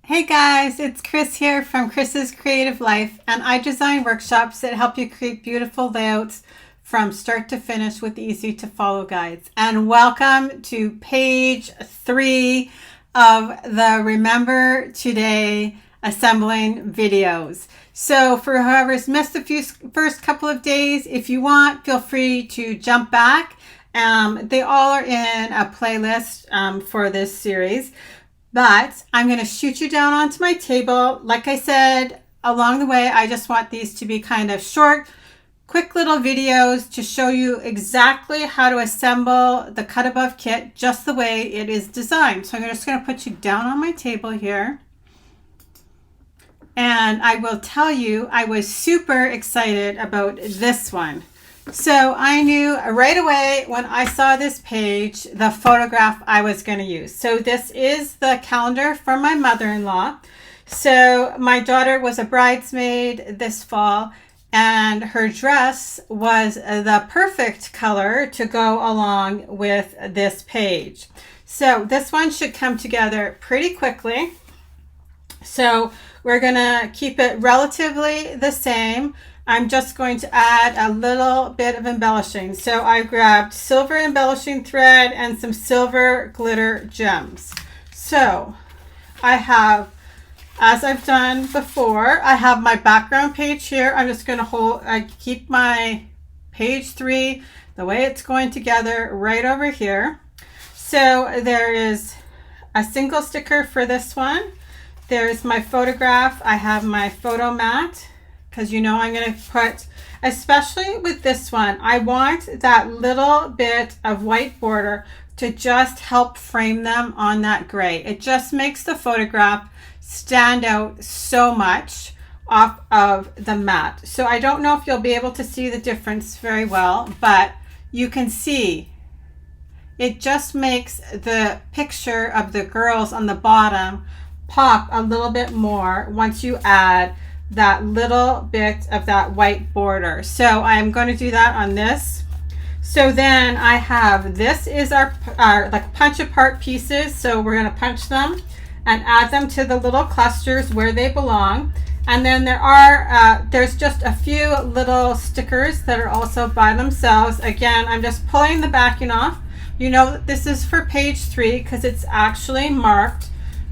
Hey guys, it's Chris here from Chris's Creative Life, and I design workshops that help you create beautiful layouts from start to finish with easy to follow guides. And welcome to page 3 of the Remember Today assembling videos. So for whoever's missed the first couple of days, if you want, feel free to jump back. They all are in a playlist for this series. But I'm going to shoot you down onto my table. Like I said, along the way, I just want these to be kind of short, quick little videos to show you exactly how to assemble the cut above kit just the way it is designed. So I'm just going to put you down on my table here. And I will tell you, I was super excited about this one. So I knew right away when I saw this page, the photograph I was going to use. So this is the calendar from my mother-in-law. So my daughter was a bridesmaid this fall, and her dress was the perfect color to go along with this page. So this one should come together pretty quickly. So we're going to keep it relatively the same. I'm just going to add a little bit of embellishing. So I grabbed silver embellishing thread and some silver glitter gems. So I have, as I've done before, I have my background page here. I'm just going to keep my page 3, the way it's going together, right over here. So there is a single sticker for this one. There's my photograph. I have my photo mat, because you know I'm going to put, especially with this one, I want that little bit of white border to just help frame them on that gray. It just makes the photograph stand out so much off of the mat. So I don't know if you'll be able to see the difference very well, but you can see it just makes the picture of the girls on the bottom pop a little bit more once you add that little bit of that white border. So I'm going to do that on this. So then I have, this is our like punch apart pieces. So we're going to punch them and add them to the little clusters where they belong. And then there's just a few little stickers that are also by themselves. Again, I'm just pulling the backing off. You know that this is for page 3 because it's actually marked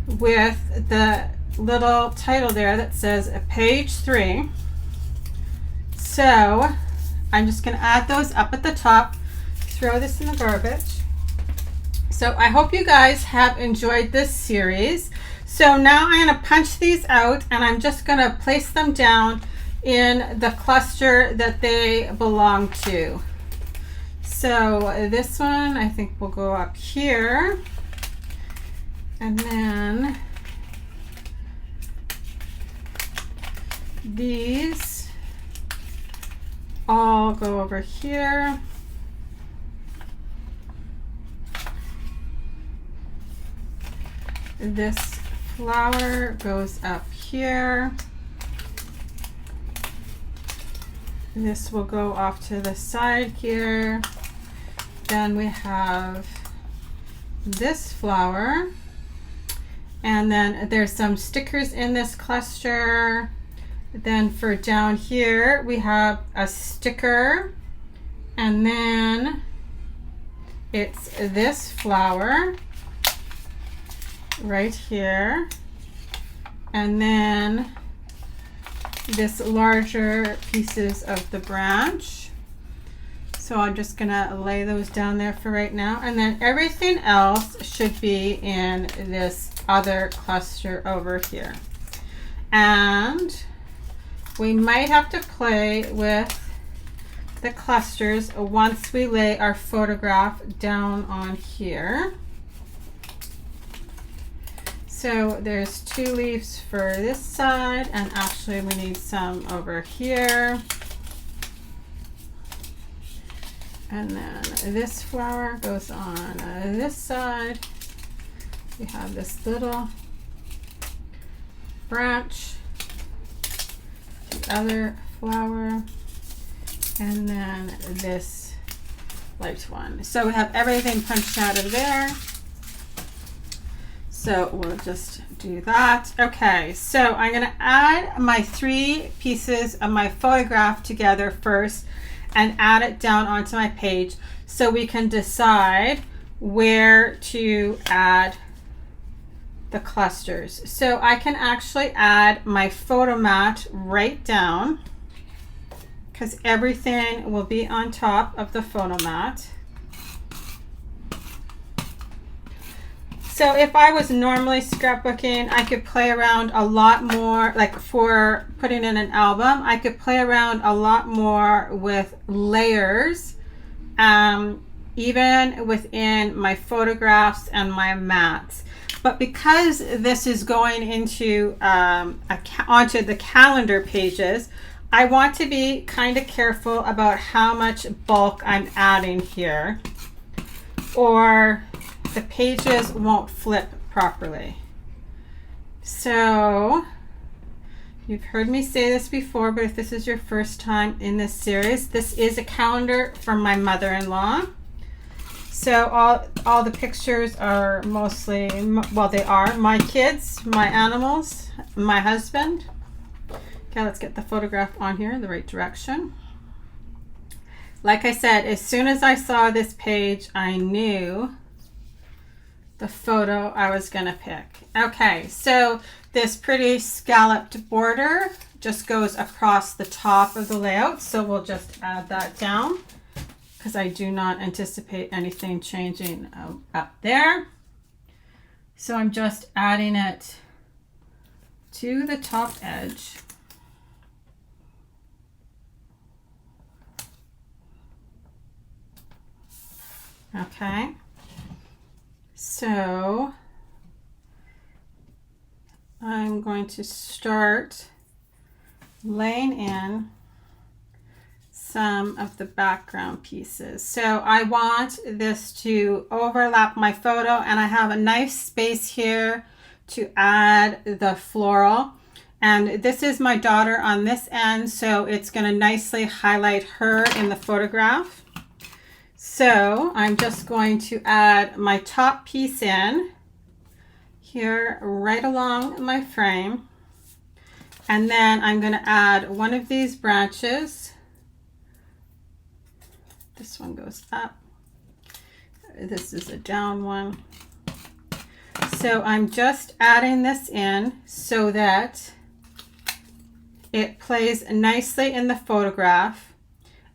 with the little title there that says page 3. So I'm just going to add those up at the top, throw this in the garbage. So I hope you guys have enjoyed this series. So now I'm going to punch these out, and I'm just going to place them down in the cluster that they belong to. So this one I think will go up here, and then these all go over here. This flower goes up here. This will go off to the side here. Then we have this flower. And then there's some stickers in this cluster. Then for down here, we have a sticker, and then it's this flower right here, and then this larger pieces of the branch. So I'm just gonna lay those down there for right now, and then everything else should be in this other cluster over here. And we might have to play with the clusters once we lay our photograph down on here. So there's 2 leaves for this side, and actually we need some over here. And then this flower goes on this side. We have this little branch, the other flower, and then this light one. So we have everything punched out of there. So we'll just do that. Okay, so I'm going to add my 3 pieces of my photograph together first and add it down onto my page so we can decide where to add the clusters. So I can actually add my photo mat right down because everything will be on top of the photo mat. So if I was normally scrapbooking, I could play around a lot more, like for putting in an album, I could play around a lot more with layers, even within my photographs and my mats. But because this is going into onto the calendar pages, I want to be kind of careful about how much bulk I'm adding here, or the pages won't flip properly. So you've heard me say this before, but if this is your first time in this series, this is a calendar from my mother-in-law. So all the pictures are mostly, well, they are my kids, my animals, my husband. Okay, let's get the photograph on here in the right direction. Like I said, as soon as I saw this page, I knew the photo I was going to pick. Okay, so this pretty scalloped border just goes across the top of the layout. So we'll just add that down because I do not anticipate anything changing up there. So I'm just adding it to the top edge. Okay. So I'm going to start laying in some of the background pieces. So I want this to overlap my photo, and I have a nice space here to add the floral. And this is my daughter on this end, so it's going to nicely highlight her in the photograph. So I'm just going to add my top piece in here right along my frame. And then I'm going to add one of these branches. This one goes up. This is a down one. So I'm just adding this in so that it plays nicely in the photograph.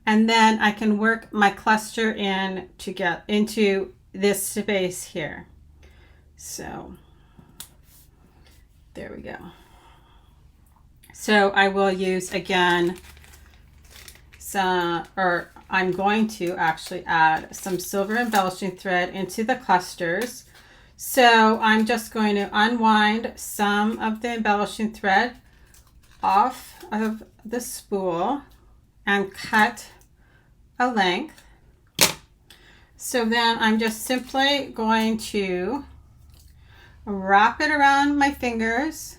And then I can work my cluster in to get into this space here. So there we go. So I will use again I'm going to actually add some silver embellishing thread into the clusters. So I'm just going to unwind some of the embellishing thread off of the spool and cut a length. So then I'm just simply going to wrap it around my fingers,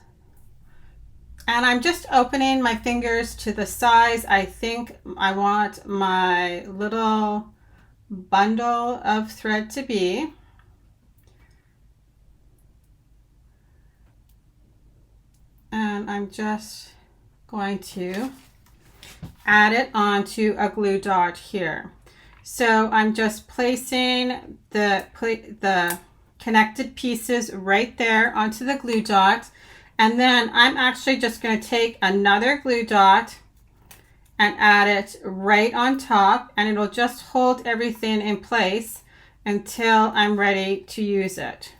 and I'm just opening my fingers to the size I think I want my little bundle of thread to be. And I'm just going to add it onto a glue dot here. So I'm just placing the connected pieces right there onto the glue dot, and then I'm actually just going to take another glue dot and add it right on top, and it'll just hold everything in place until I'm ready to use it.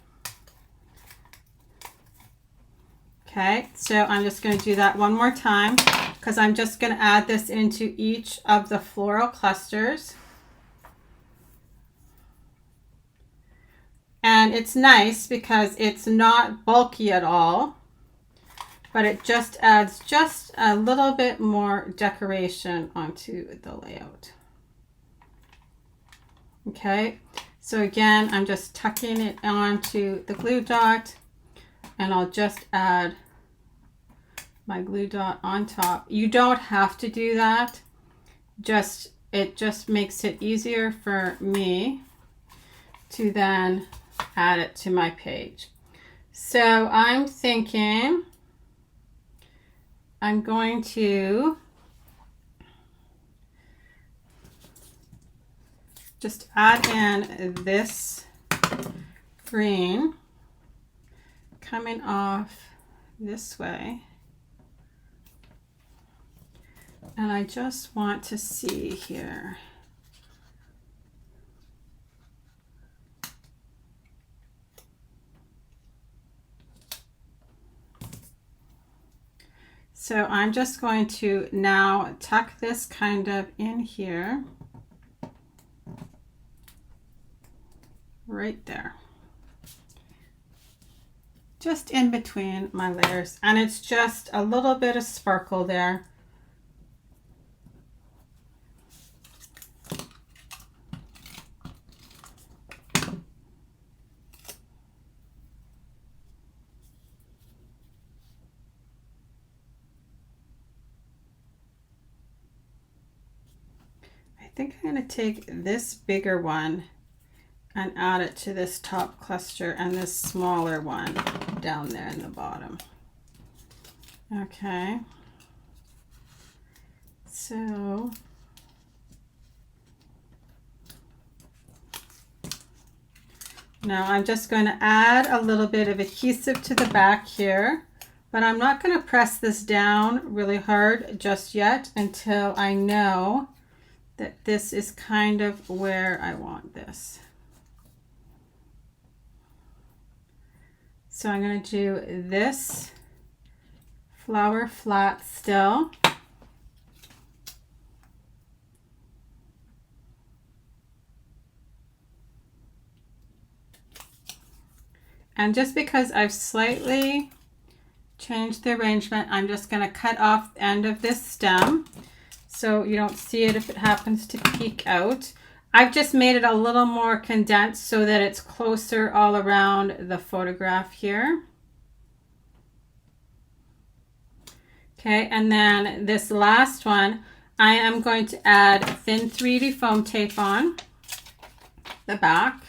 Okay, so I'm just going to do that one more time because I'm just going to add this into each of the floral clusters. And it's nice because it's not bulky at all, but it just adds just a little bit more decoration onto the layout. Okay, so again, I'm just tucking it onto the glue dot, and I'll just add my glue dot on top. You don't have to do that. It just makes it easier for me to then add it to my page. So I'm thinking I'm going to just add in this green coming off this way. And I just want to see here. So I'm just going to now tuck this kind of in here, right there, just in between my layers. And it's just a little bit of sparkle there. I think I'm going to take this bigger one and add it to this top cluster and this smaller one down there in the bottom. Okay. So now I'm just going to add a little bit of adhesive to the back here, but I'm not going to press this down really hard just yet until I know that this is kind of where I want this. So I'm going to do this flower flat still. And just because I've slightly changed the arrangement, I'm just going to cut off the end of this stem so you don't see it if it happens to peek out. I've just made it a little more condensed so that it's closer all around the photograph here. Okay, and then this last one, I am going to add thin 3D foam tape on the back.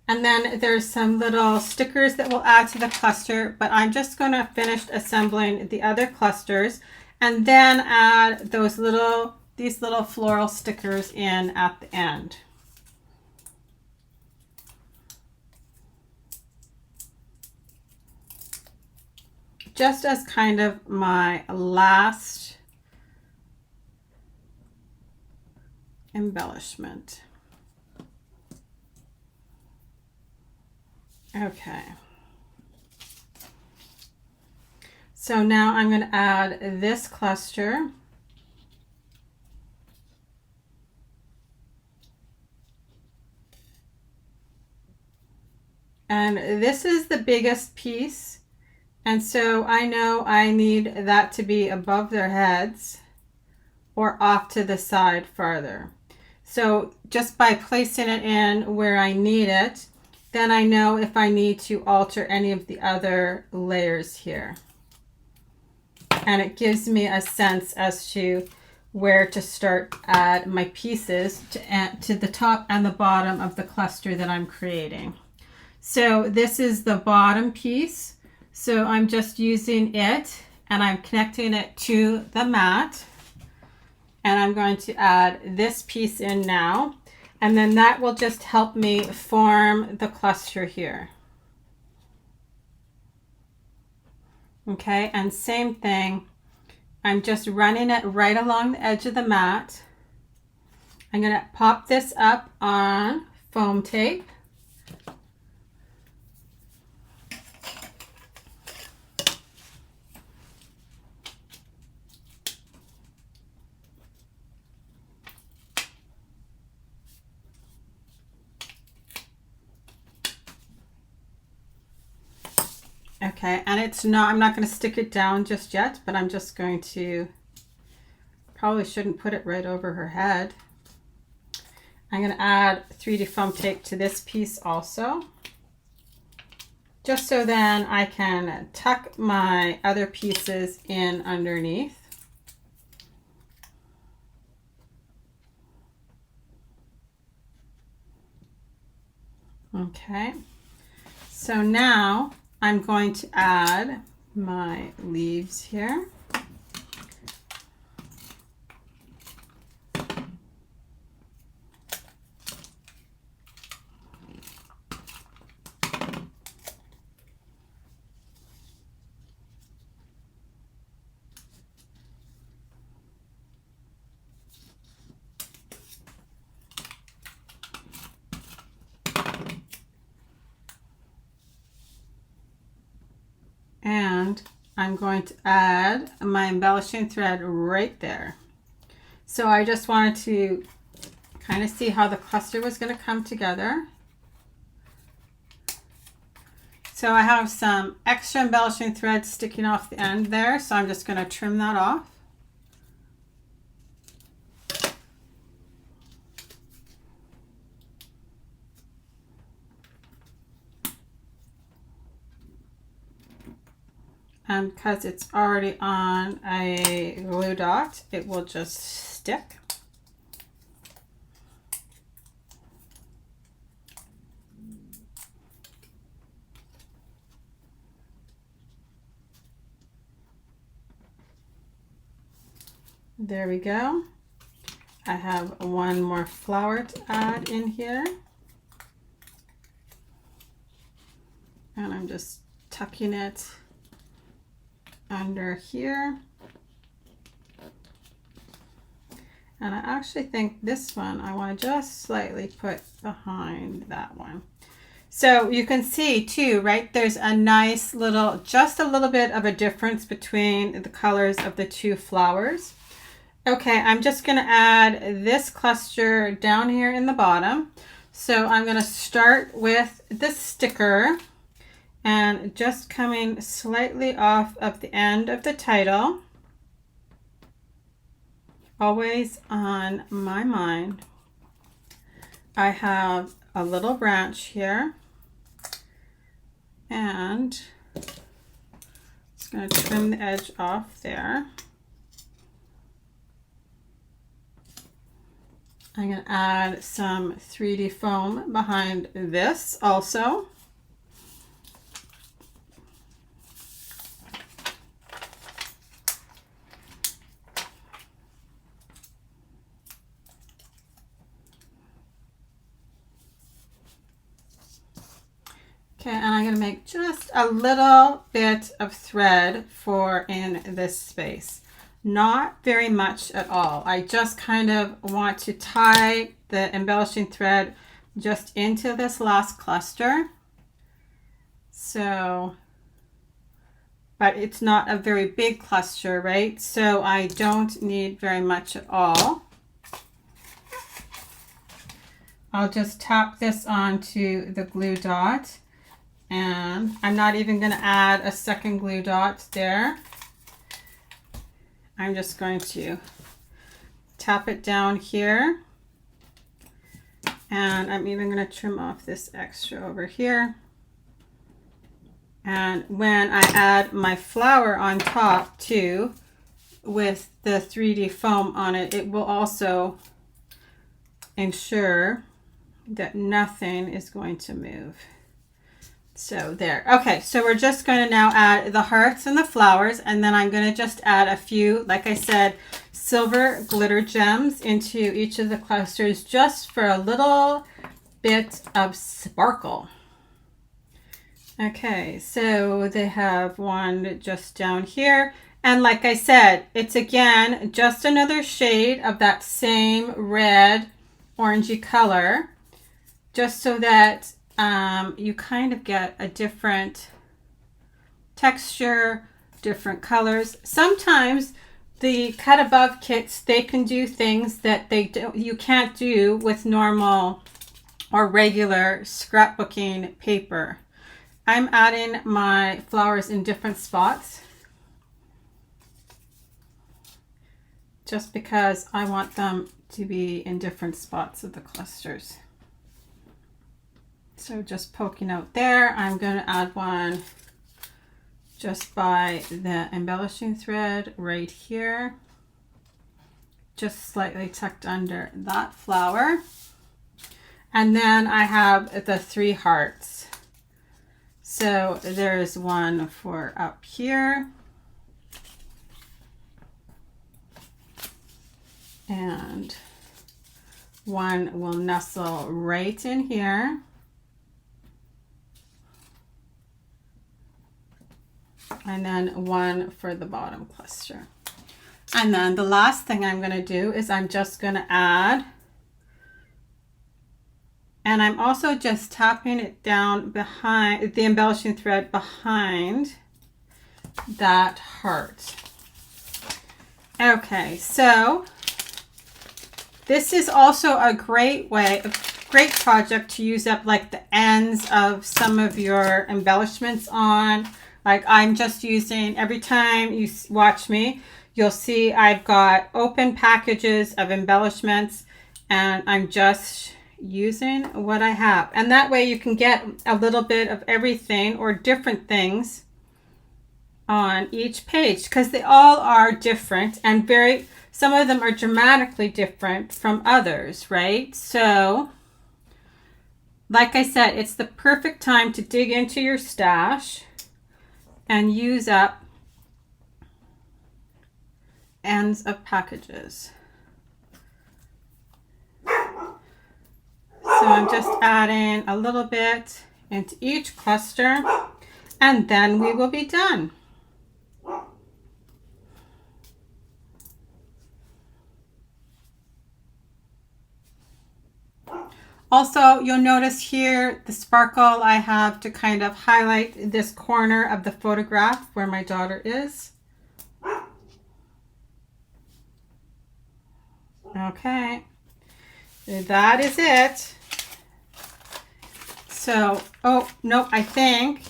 And then there's some little stickers that we'll add to the cluster, but I'm just going to finish assembling the other clusters and then add these little floral stickers in at the end. Just as kind of my last embellishment. Okay. So now I'm going to add this cluster. And this is the biggest piece. And so I know I need that to be above their heads or off to the side farther. So just by placing it in where I need it, then I know if I need to alter any of the other layers here. And it gives me a sense as to where to start add my pieces to the top and the bottom of the cluster that I'm creating. So this is the bottom piece. So I'm just using it and I'm connecting it to the mat. And I'm going to add this piece in now. And then that will just help me form the cluster here. Okay, and same thing. I'm just running it right along the edge of the mat. I'm going to pop this up on foam tape. Okay, and I'm not going to stick it down just yet, but I'm just going to, probably shouldn't put it right over her head. I'm going to add 3D foam tape to this piece also, just so then I can tuck my other pieces in underneath. Okay, so now I'm going to add my leaves here. And I'm going to add my embellishing thread right there. So I just wanted to kind of see how the cluster was going to come together. So I have some extra embellishing thread sticking off the end there, so I'm just going to trim that off. And because it's already on a glue dot, it will just stick. There we go. I have one more flower to add in here. And I'm just tucking it under here. And I actually think this one I want to just slightly put behind that one. So you can see too, right, there's a nice little, just a little bit of a difference between the colors of the two flowers. Okay, I'm just going to add this cluster down here in the bottom. So I'm going to start with this sticker and just coming slightly off of the end of the title. Always on my mind. I have a little branch here and just going to trim the edge off there. I'm going to add some 3D foam behind this also. Okay, and I'm going to make just a little bit of thread for in this space. Not very much at all. I just kind of want to tie the embellishing thread just into this last cluster. So, but it's not a very big cluster, right? So I don't need very much at all. I'll just tap this onto the glue dot. And I'm not even going to add a second glue dot there. I'm just going to tap it down here. And I'm even going to trim off this extra over here. And when I add my flower on top too, with the 3D foam on it, it will also ensure that nothing is going to move. So there. Okay, so we're just going to now add the hearts and the flowers, and then I'm going to just add a few, like I said, silver glitter gems into each of the clusters just for a little bit of sparkle. Okay, so they have one just down here. And like I said, it's again just another shade of that same red orangey color, just so that you kind of get a different texture, different colors. Sometimes the cut above kits, they can do things that you can't do with normal or regular scrapbooking paper. I'm adding my flowers in different spots just because I want them to be in different spots of the clusters. So just poking out there, I'm going to add one just by the embellishing thread right here, just slightly tucked under that flower. And then I have the 3 hearts. So there's one for up here. And one will nestle right in here. And then one for the bottom cluster. And then the last thing I'm going to do is I'm just going to add, and I'm also just tapping it down behind the embellishing thread behind that heart. Okay, so this is also a great project to use up like the ends of some of your embellishments on. Like I'm just using, every time you watch me, you'll see I've got open packages of embellishments and I'm just using what I have. And that way you can get a little bit of everything or different things on each page, because they all are different and some of them are dramatically different from others, right? So like I said, it's the perfect time to dig into your stash and use up ends of packages. So I'm just adding a little bit into each cluster and then we will be done. Also, you'll notice here the sparkle I have to kind of highlight this corner of the photograph where my daughter is. Okay, that is it. So, oh, no, I think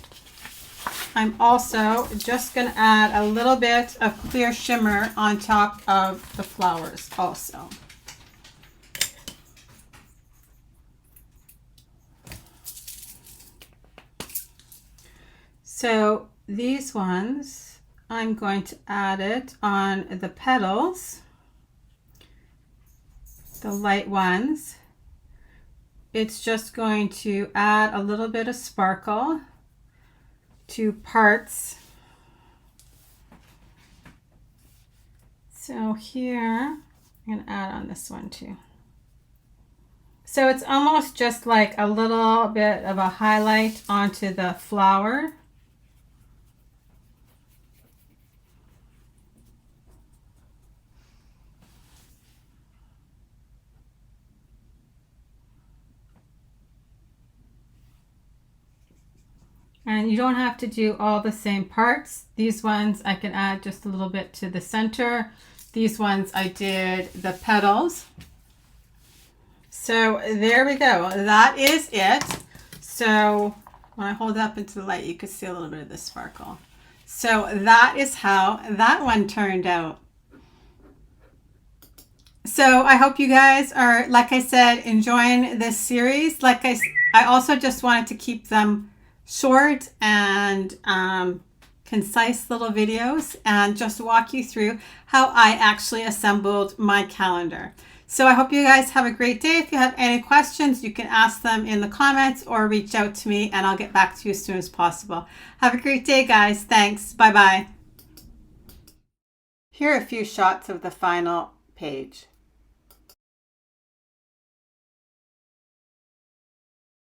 I'm also just going to add a little bit of clear shimmer on top of the flowers also. So these ones, I'm going to add it on the petals, the light ones. It's just going to add a little bit of sparkle to parts. So here, I'm going to add on this one too. So it's almost just like a little bit of a highlight onto the flower. And you don't have to do all the same parts. These ones I can add just a little bit to the center. These ones I did the petals. So there we go. That is it. So when I hold it up into the light, you can see a little bit of the sparkle. So that is how that one turned out. So I hope you guys are, like I said, enjoying this series. Like I also just wanted to keep them short and concise little videos and just walk you through how I actually assembled my calendar. So I hope you guys have a great day. If you have any questions, you can ask them in the comments or reach out to me and I'll get back to you as soon as possible. Have a great day, guys. Thanks. Bye-bye. Here are a few shots of the final page.